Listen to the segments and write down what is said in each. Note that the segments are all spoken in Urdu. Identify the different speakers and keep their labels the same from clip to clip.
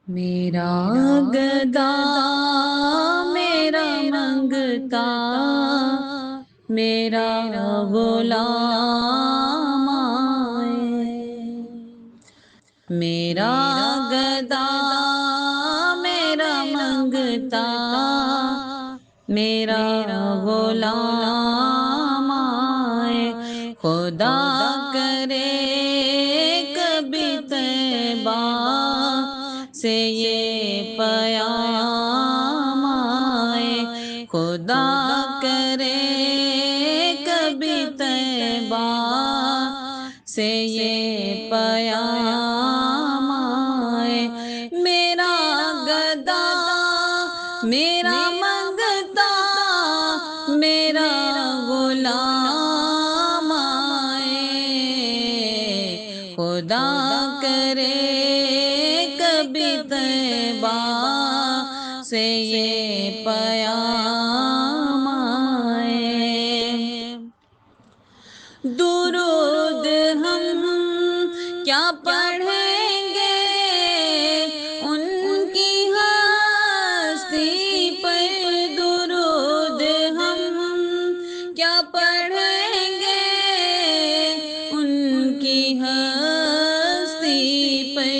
Speaker 1: میرا گدا میرا منگتا میرا غلام آئے، میرا گدا میرا منگتا میرا غلام آئے، خدا کرے کبھی طیبہ سے یہ پیام آئے، خدا کرے کبھی طیبہ سے یہ پیام آئے، میرا گدا میرا منگتا میرا غلام آئے، خدا کرے کبھی طیبہ سے یہ پیام آئے، درود ہم کیا پڑھیں گے ان کی ہستی پر، درود ہم کیا پڑھیں گے ان کی ہستی پر،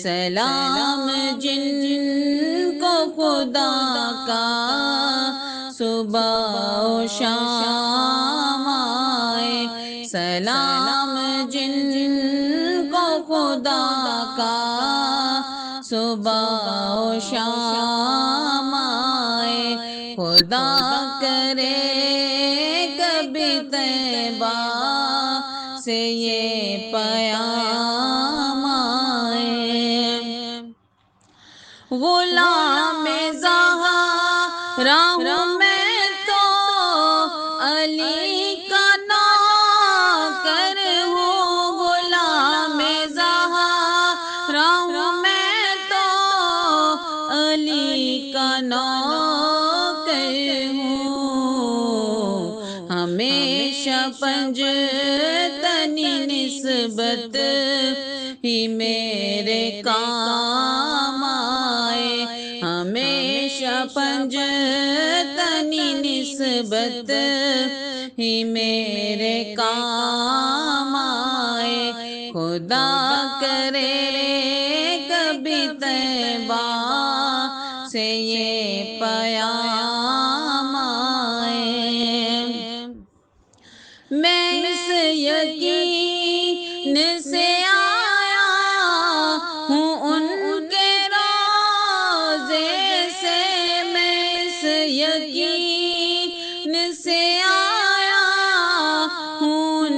Speaker 1: سلام جن کو خدا کا صبح و شام آئے، سلام جن کو خدا کا صبح و شام آئے، خدا کرے کبھی طیبہ سے یہ پیام آئے، غلام زہرا ہوں میں تو علی کا نوکر ہوں، غلام زہرا ہوں میں تو علی کا نوکر ہوں، ہمیشہ پنجتنی نسبت ہی میرے کام آئے، ہمیشہ پنجتنی نسبت ہی میرے کام آئے، خدا کرے کبھی طیبہ سے یہ پیام آئے، میں اس یقین سے آیا ہوں ان کے روضے سے، میں اس یقین سے آیا ہوں ان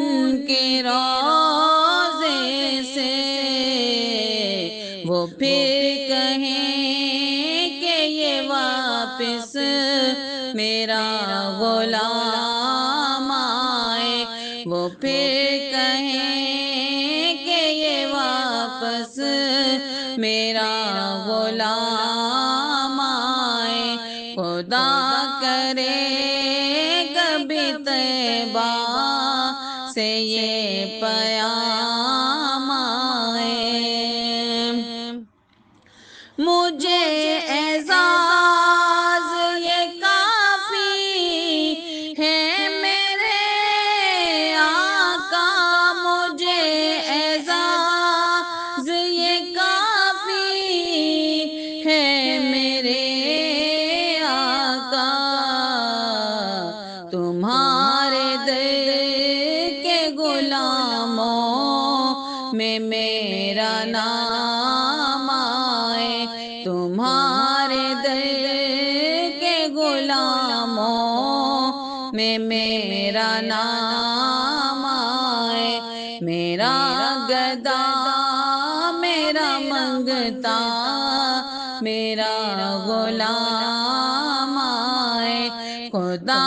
Speaker 1: کے روضے سے، وہ پھر کہیں کہ یہ واپس میرا غلام آئے، وہ پھر کہیں کہ یہ واپس میرا غلام آئے، خدا کرے کبھی طیبہ سے یہ پیام آئے، مجھے اعزاز یہ کافی ہے میرے آقا، مجھے اعزاز یہ کافی ہے میرے آقا، تمہارے در کے غلاموں میں میرا نام آئے، تمہارے در کے غلاموں میں میرا نام آئے، میرا گدا میرا منگتا میرا غلام آئے، خدا